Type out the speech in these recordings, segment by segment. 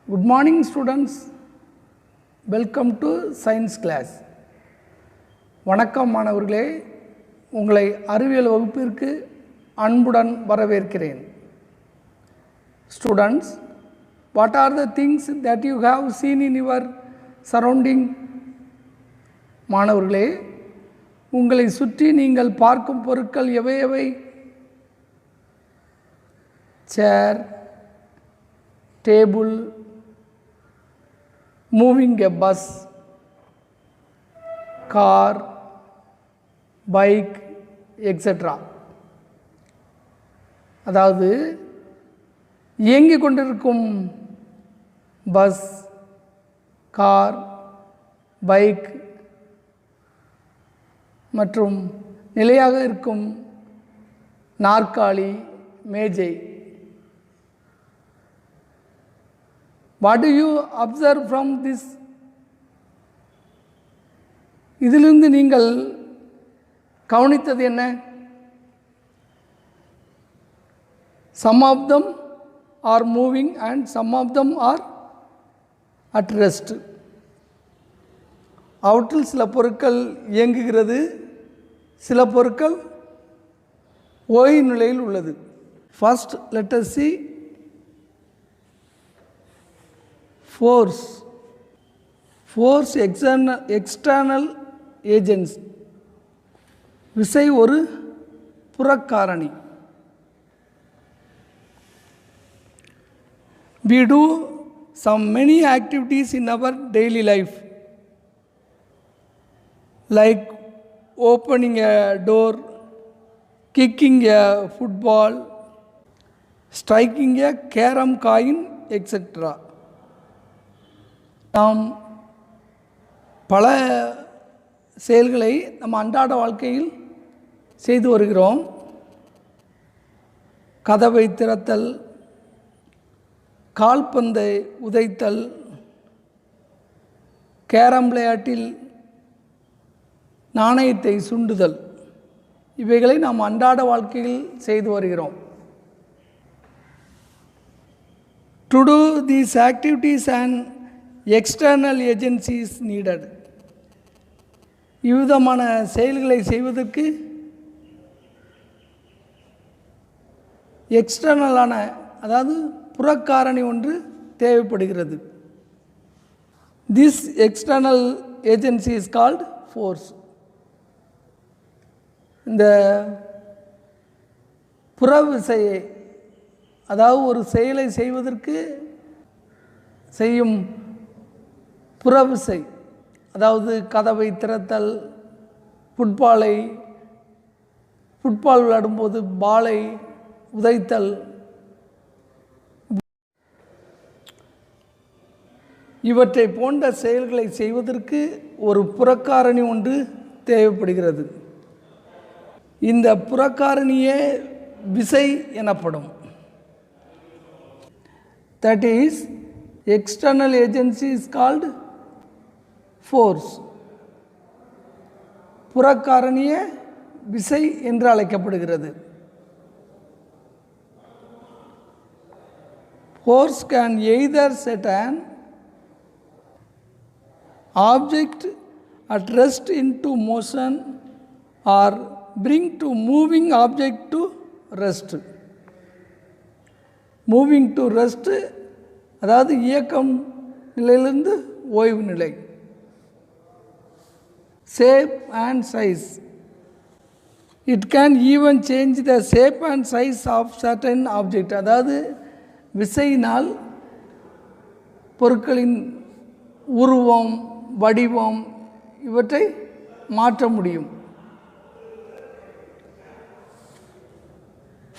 Good morning students, welcome to science class. வணக்கம் மாணவர்களே, உங்களை அறிவியல் வகுப்பிற்கு அன்புடன் வரவேற்கிறேன். Students, what are the things that you have seen in your surrounding? மாணவர்களே, உங்களை சுற்றி நீங்கள் பார்க்கும் பொருட்கள் எவை எவை? Chair, table, moving a bus, car, bike, etc. அதாவது இயங்கிக் கொண்டிருக்கும் பஸ், கார், பைக் மற்றும் நிலையாக இருக்கும் நாற்காலி, மேஜை. What do you observe from this? இதிலிருந்து நீங்கள் கவனித்தது என்ன? Some of them are moving and some of them are at rest. அவற்றில் சில பொருட்கள் இயங்குகிறது, சில பொருட்கள் ஓய்வு நிலையில் உள்ளது. First, let us see force. Force external agents. விசை ஒரு புறக்காரணி. We do many activities in our daily life, like opening a door, kicking a football, striking a carom coin, etc. நாம் பல செயல்களை நம்ம அன்றாட வாழ்க்கையில் செய்து வருகிறோம். கதவை திறத்தல், கால்பந்தை உதைத்தல், கேரம் விளையாட்டில் நாணயத்தை சுண்டுதல், இவைகளை நாம் அன்றாட வாழ்க்கையில் செய்து வருகிறோம். To do these activities and external agencies needed. இவ்விதமான செயல்களை செய்வதற்கு எக்ஸ்டர்னலான, அதாவது புறக்காரணி ஒன்று தேவைப்படுகிறது. This external agency is called force. இந்த புற விசையை, அதாவது ஒரு செயலை செய்வதற்கு செய்யும் புறவிசை, அதாவது கதவை திறத்தல், ஃபுட்பால் விளையாடும்போது பாலை உதைத்தல், இவற்றை போன்ற செயல்களை செய்வதற்கு ஒரு புறக்காரணி ஒன்று தேவைப்படுகிறது. இந்த புறக்காரணியே விசை எனப்படும். That is, external agency is called force. புறக்காரணியே விசை என்று அழைக்கப்படுகிறது. Force can either set an object at rest into motion or bring to moving object to rest. Moving to rest, அதாவது இயக்கம் நிலையிலிருந்து ஓய்வு நிலை. Shape and size. It can even change the shape and size of certain object. அதாவது விசையினால் பொருட்களின் உருவம், வடிவம் இவற்றை மாற்ற முடியும்.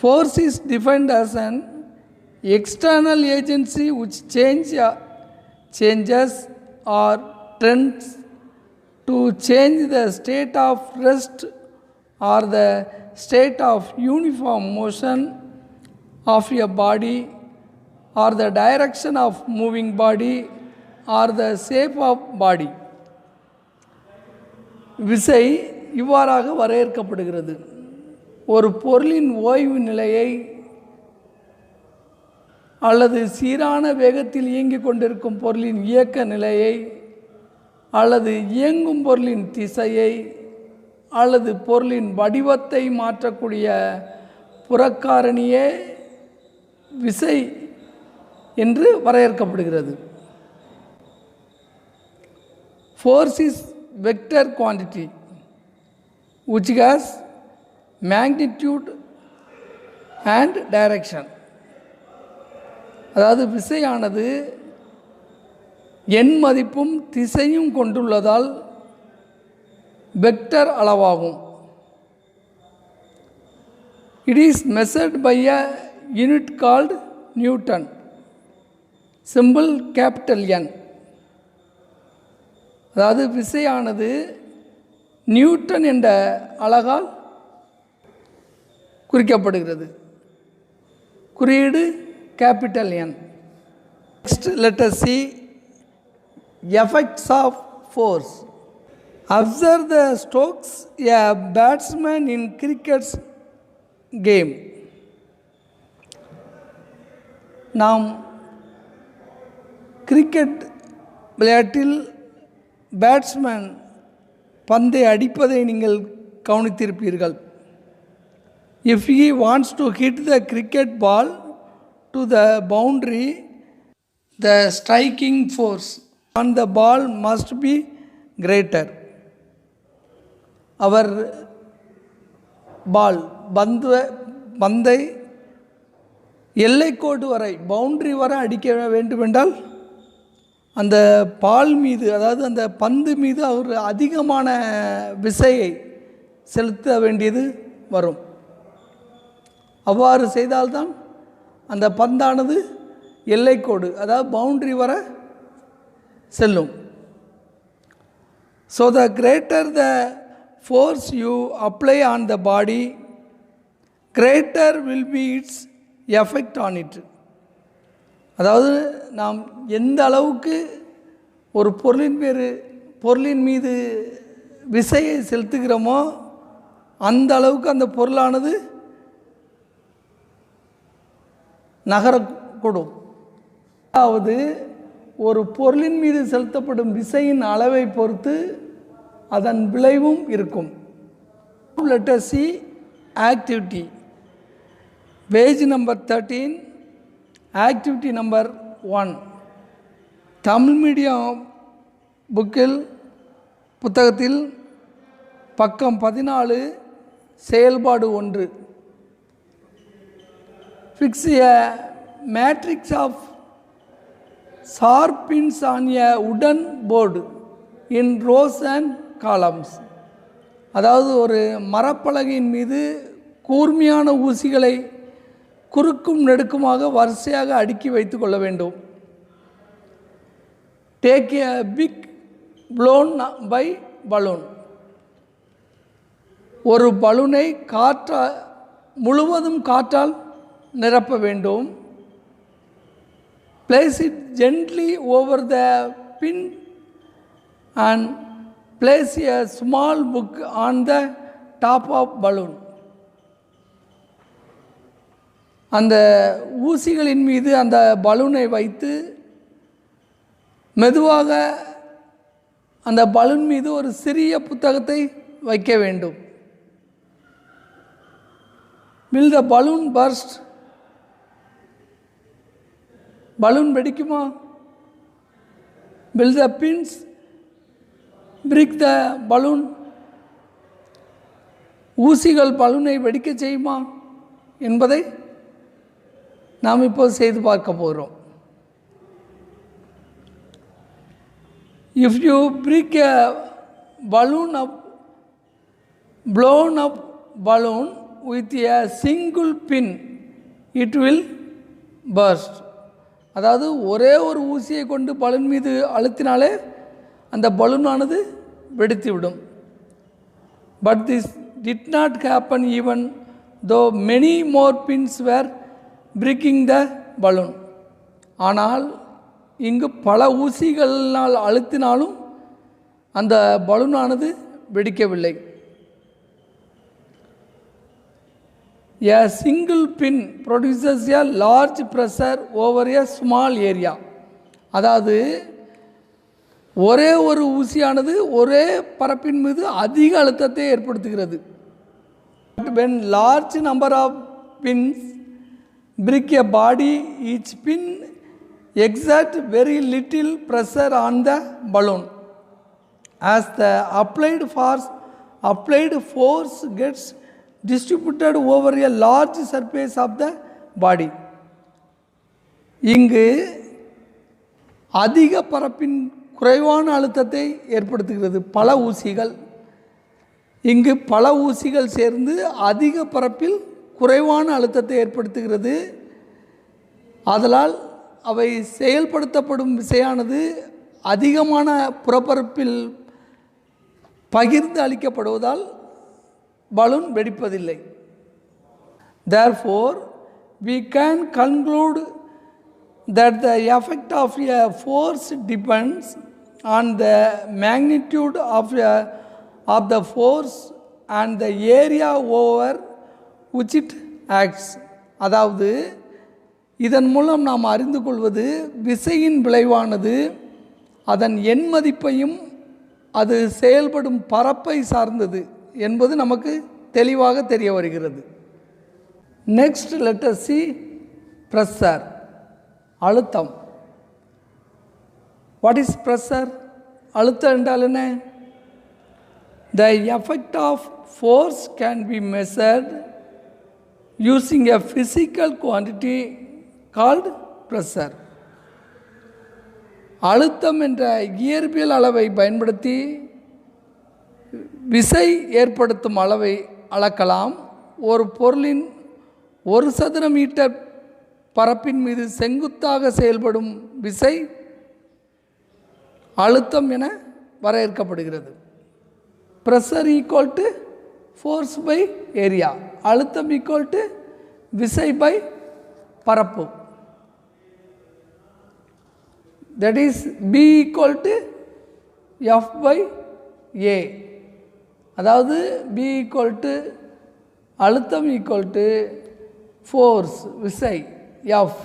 Force is defined as an external agency which changes or tends to change the state of rest or the state of uniform motion of a body or the direction of moving body or the shape of body. விசை இவ்வாறாக வரையறுக்கப்படுகிறது. ஒரு பொருளின் ஓய்வு நிலையை அல்லது சீரான வேகத்தில் இயங்கிக் கொண்டிருக்கும் பொருளின் இயக்க நிலையை அல்லது இயங்கும் பொருளின் திசையை அல்லது பொருளின் வடிவத்தை மாற்றக்கூடிய புறக்காரணியே விசை என்று வரையறுக்கப்படுகிறது. Force is vector quantity which has magnitude and direction. அதாவது விசையானது எண் மதிப்பும் திசையும் கொண்டுள்ளதால் வெக்டர் அளவாகும். It is measured by a unit called Newton, symbol capital N. அதாவது விசையானது நியூட்டன் என்ற அலகால் குறிக்கப்படுகிறது. குறியீடு capital N. Next let us see effects of force. Observe the strokes a batsman in cricket's game. நாம் கிரிக்கெட் விளையாட்டில் batsman பந்தை அடிப்பதை நீங்கள் கவனித்திருப்பீர்கள். If he wants to hit the cricket ball to the boundary, the striking force on the ball must be greater. அவர் பந்தை எல்லைக்கோடு வரை boundary வரை அடிக்க வேண்டுமென்றால் அந்த பால் மீது, அதாவது அந்த பந்து மீது அவர் அதிகமான விசையை செலுத்த வேண்டியது வரும். அவ்வாறு செய்தால்தான் அந்த பந்தானது எல்லைக்கோடு, அதாவது பவுண்டரி வரை செல்லும். So the greater the force you apply on the body, greater will be its effect on it. அதாவது நாம் எந்த அளவுக்கு ஒரு பொருளின் மீது விசையை செலுத்துகிறோமோ அந்த அளவுக்கு அந்த பொருளானது நகரக்கூடும். அதாவது ஒரு பொருளின் மீது செலுத்தப்படும் விசையின் அளவை பொறுத்து அதன் விளைவும் இருக்கும். Let us see activity. Page number 13, activity number 1. Tamil medium புத்தகத்தில் பக்கம் 14, செயல்பாடு 1. Fix a matrix of sharp pins on a wooden board in rows and columns. அதாவது ஒரு மரப்பலகையின் மீது கூர்மையான ஊசிகளை குறுக்கும் நெடுக்குமாக வரிசையாக அடுக்கி வைத்து கொள்ள வேண்டும். Take a big blown by balloon. ஒரு பலூனை முழுவதும் காற்றால் நிரப்ப வேண்டும். Place it gently over the pin and place a small book on the top of balloon. அந்த ஊசிகளின் மீது அந்த பலூனை வைத்து மெதுவாக அந்த பலூன் மீது ஒரு சிறிய புத்தகத்தை வைக்க வேண்டும். Will the balloon burst? Balloon வெடிக்குமா? Will the pins break the balloon? ஊசிகள் பலூனை வெடிக்க செய்யுமா என்பதை நாம் இப்போது செய்து பார்க்க போகிறோம். If you break a blown up balloon with a single pin, it will burst. அதாவது ஒரே ஒரு ஊசியை கொண்டு பலூன் மீது அழுத்தினாலே அந்த பலூனானது வெடித்துவிடும். But this did not happen even though many more pins were breaking the balloon. ஆனால் இங்கு பல ஊசிகளால் அழுத்தினாலும் அந்த பலூனானது வெடிக்கவில்லை. A single pin produces a large pressure over a small area. அதாவது ஒரே ஒரு ஊசியானது ஒரே பரப்பின் மீது அதிக அழுத்தத்தை ஏற்படுத்துகிறது. When large number of pins break a body, each pin exerts very little pressure on the balloon. As the applied force gets distributed over a large surface of the body. இங்கு அதிக பரப்பின் குறைவான அழுத்தத்தை ஏற்படுத்துகிறது பல ஊசிகள். இங்கு பல ஊசிகள் சேர்ந்து அதிக பரப்பில் குறைவான அழுத்தத்தை ஏற்படுத்துகிறது. ஆதலால் அவை செயல்படுத்தப்படும் விசையானது அதிகமான புறப்பரப்பில் பகிர்ந்து அளிக்கப்படுவதால் balloon வெடிப்பதில்லை. Therefore, we can conclude that the effect of a force depends on the magnitude of the force and the area over which it acts. அதாவது இதன் மூலம் நாம் அறிந்து கொள்வது விசையின் விளைவானது அதன் எண் மதிப்பையும் அது செயல்படும் பரப்பை சார்ந்தது என்பது நமக்கு தெளிவாக தெரிய வருகிறது. Next let us see pressure. அழுத்தம். What is pressure? அழுத்தம் என்றால் என்ன? The effect of force can be measured using a physical quantity called pressure. அழுத்தம் என்ற இயற்பியல் அளவை பயன்படுத்தி விசை ஏற்படுத்தும் அளவை அளக்கலாம். ஒரு பொருளின் 1 சதுர மீட்டர் பரப்பின் மீது செங்குத்தாக செயல்படும் விசை அழுத்தம் என வரையறுக்கப்படுகிறது. Pressure equal to force by area. அழுத்தம் ஈக்குவல் டு விசை பை பரப்பு. That is P equal to F by A. அதாவது பி ஈக்குவல் டு அழுத்தம் ஈக்குவல் டு ஃபோர்ஸ் விசை எஃப்,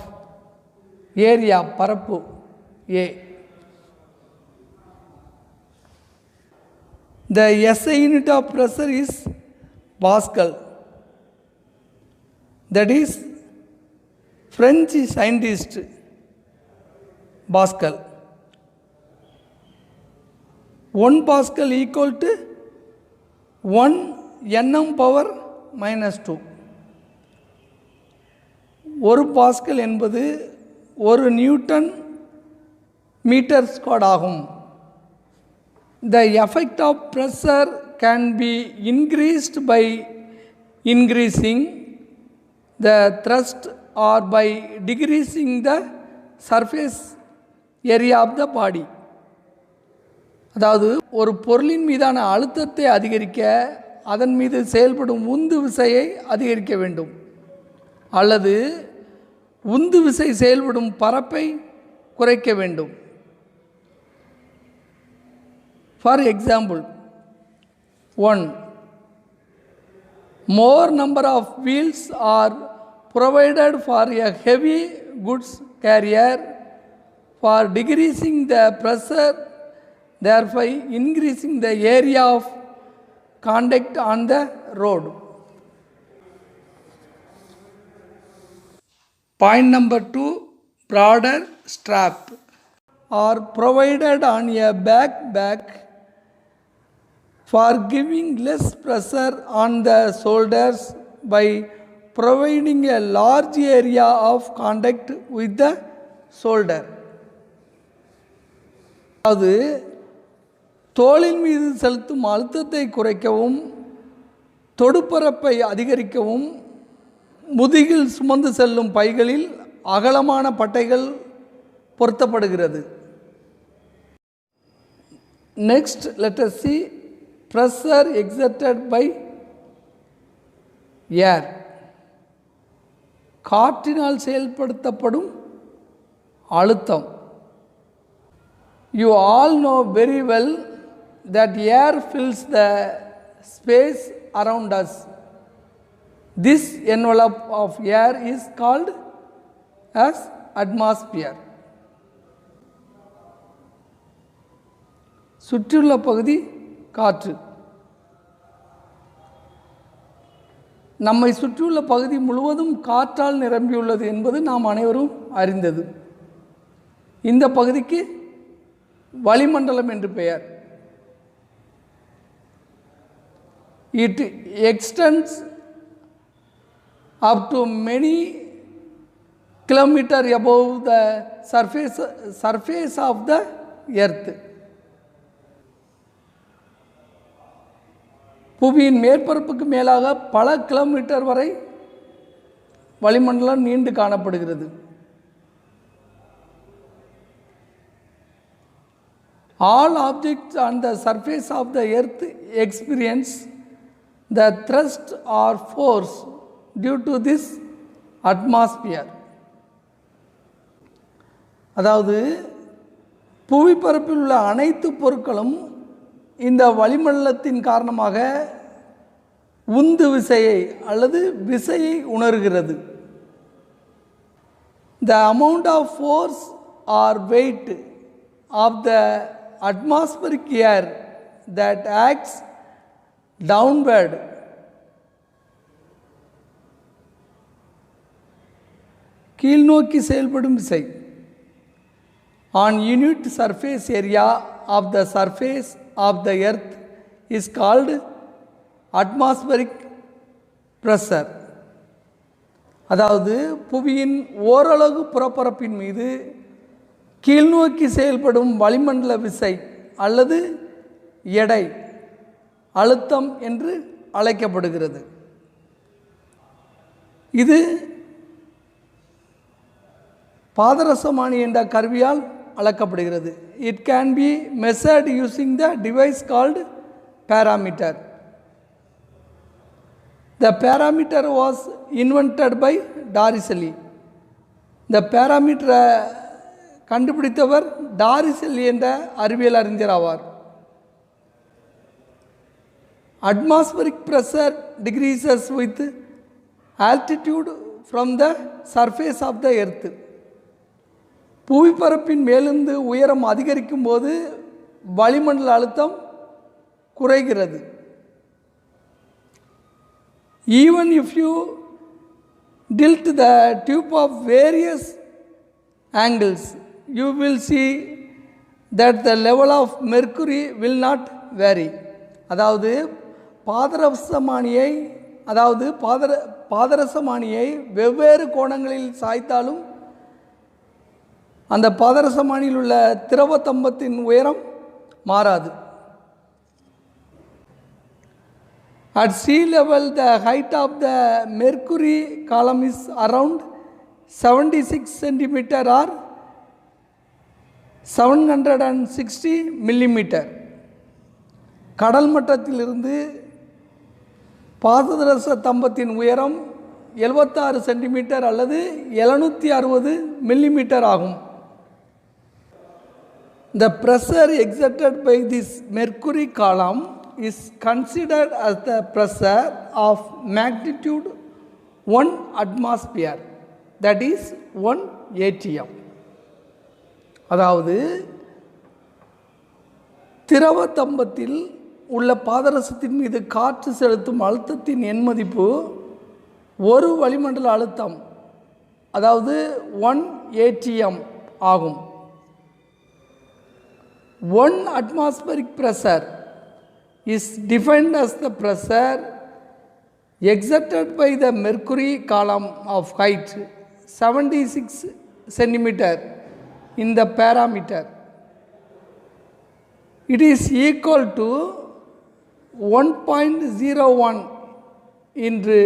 ஏரியா பரப்பு A. The SI unit of pressure is Pascal. That is French scientist Pascal. 1 Pascal equal to 1 Nm power minus 2. ஒரு pascal என்பது 1 Newton metre square ஆகும். The effect of pressure can be increased by increasing the thrust or by decreasing the surface area of the body. அதாவது ஒரு பொருளின் மீதான அழுத்தத்தை அதிகரிக்க அதன் மீது செயல்படும் உந்து விசையை அதிகரிக்க வேண்டும், அல்லது உந்து விசை செயல்படும் பரப்பை குறைக்க வேண்டும். For example, 1. More number of wheels are provided for a heavy goods carrier for decreasing the pressure, thereby increasing the area of contact on the road. Point number 2, broader strap are provided on a backpack for giving less pressure on the shoulders by providing a large area of contact with the shoulder. அது தோளின் மீது செலுத்தும் அழுத்தத்தை குறைக்கவும் தொடுப்பரப்பை அதிகரிக்கவும் முதுகில் சுமந்து செல்லும் பைகளில் அகலமான பட்டைகள் பொருத்தப்படுகிறது. Next, let us see pressure exerted by air. காற்றினால் செயல்படுத்தப்படும் அழுத்தம். You all know very well that air fills the space around us. This envelope of air is called as atmosphere. சுற்றியுள்ள பகுதி காற்று. நம்மை சுற்றியுள்ள பகுதி முழுவதும் காற்றால் நிரம்பியுள்ளது என்பது நாம் அனைவரும் அறிந்தது. இந்த பகுதிக்கு வளிமண்டலம் என்று பெயர். It extends up to many kilometers above the surface of the earth. புவியின் மேற்பரப்புக்கு மேலாக பல கிலோமீட்டர் வரை வளிமண்டலம் நீண்டு காணப்படுகிறது. All objects on the surface of the earth experience the thrust or force due to this atmosphere. அதாவது புவிப்பரப்பில் உள்ள அனைத்து பொருட்களும் இந்த வளிமண்டலத்தின் காரணமாக உந்து விசையை அல்லது விசையை உணர்கிறது. The amount of force or weight of the atmospheric air that acts downward கீழ்நோக்கி செயல்படும் விசை on unit surface area of the surface of the earth is called atmospheric pressure. அதாவது புவியின் ஓரலகு புறப்பரப்பின் மீது கீழ்நோக்கி செயல்படும் வளிமண்டல விசை அல்லது எடை அழுத்தம் என்று அழைக்கப்படுகிறது. இது பாதரசமானி என்ற கருவியால் அளக்கப்படுகிறது. It can be measured using the device called parameter. The parameter was invented by Darcy. The parameter கண்டுபிடித்தவர் டாரிசெல்லி என்ற அறிவியல் அறிஞர் ஆவார். Atmospheric pressure decreases with altitude from the surface of the earth. புவிப்பரப்பின் மேலிருந்து உயரம் அதிகரிக்கும் போது வளிமண்டல அழுத்தம் குறைகிறது. Even if you tilt the tube of various angles, you will see that the level of mercury will not vary. அதாவது பாதரசமானியை வெவ்வேறு கோணங்களில் சாய்த்தாலும் அந்த பாதரசமானியில் உள்ள திரவ தம்பத்தின் உயரம் மாறாது. At sea level, the height of the mercury column is around 76 cm or 760 mm. கடல் மட்டத்திலிருந்து பாதரச தம்பத்தின் உயரம் 76 சென்டிமீட்டர் அல்லது 760 மில்லிமீட்டர் ஆகும். The pressure exerted by this mercury column is considered as the pressure of magnitude 1 atmosphere, that is 1 atm. அதாவது திரவ தம்பத்தில் உள்ள பாதரசத்தின் மீது காற்று செலுத்தும் அழுத்தத்தின் எண் மதிப்பு ஒரு வளிமண்டல அழுத்தம், அதாவது 1 atm ஆகும். 1 atmospheric pressure is defined as the pressure exerted by the mercury column of height 76 cm in the parameter. It is equal to 1.01 into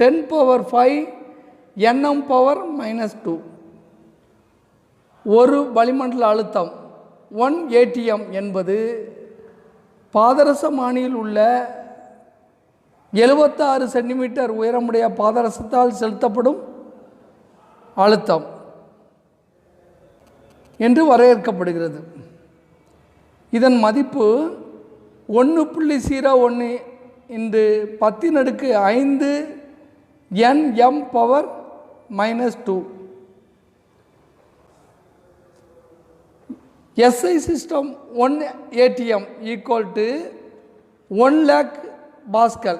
10 power 5 nm power minus 2. ஒரு வளிமண்டல அழுத்தம் 1 atm என்பது பாதரசமானியில் உள்ள 76 சென்டிமீட்டர் உயரமுடைய பாதரசத்தால் செலுத்தப்படும் அழுத்தம் என்று வரையறுக்கப்படுகிறது. இதன் மதிப்பு 1.01 into 10⁵ nm power minus 2. SI system 1 atm equal to 1 lakh Pascal.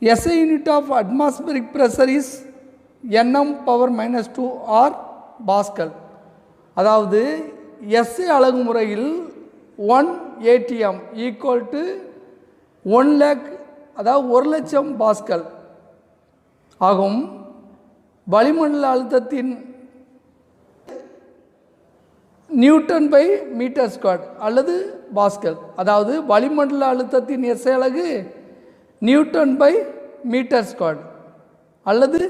SI unit of atmospheric pressure is nm power minus 2 or Pascal. அதாவது SI அலகு முறையில் 1 atm equal to 1 lakh, அதாவது 1 லட்சம் பாஸ்கல் ஆகும். வளிமண்டல அழுத்தத்தின் நியூட்டன் பை மீட்டர் ஸ்கொயர் அல்லது pascal. அதாவது வளிமண்டல அழுத்தத்தின் SI அலகு நியூட்டன் பை மீட்டர் ஸ்கொயர் அல்லது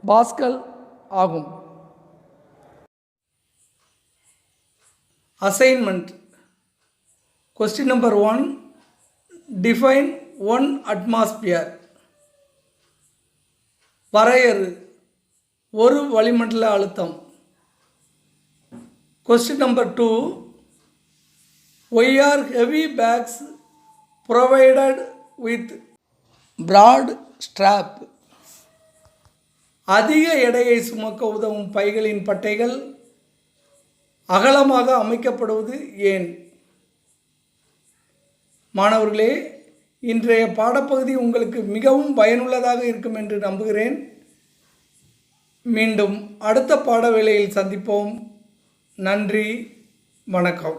பாஸ்கல் ஆகும். Assignment. Question number 1, define 1 atmosphere. வரையறு ஒரு வளிமண்டல அழுத்தம். Question number 2, why are heavy bags provided with broad strap? அதிக எடையை சுமக்க உதவும் பைகளின் பட்டைகள் அகலமாக அமைக்கப்படுவது ஏன்? மாணவர்களே, இன்றைய பாடப்பகுதி உங்களுக்கு மிகவும் பயனுள்ளதாக இருக்கும் என்று நம்புகிறேன். மீண்டும் அடுத்த பாட வேளையில் சந்திப்போம். நன்றி, வணக்கம்.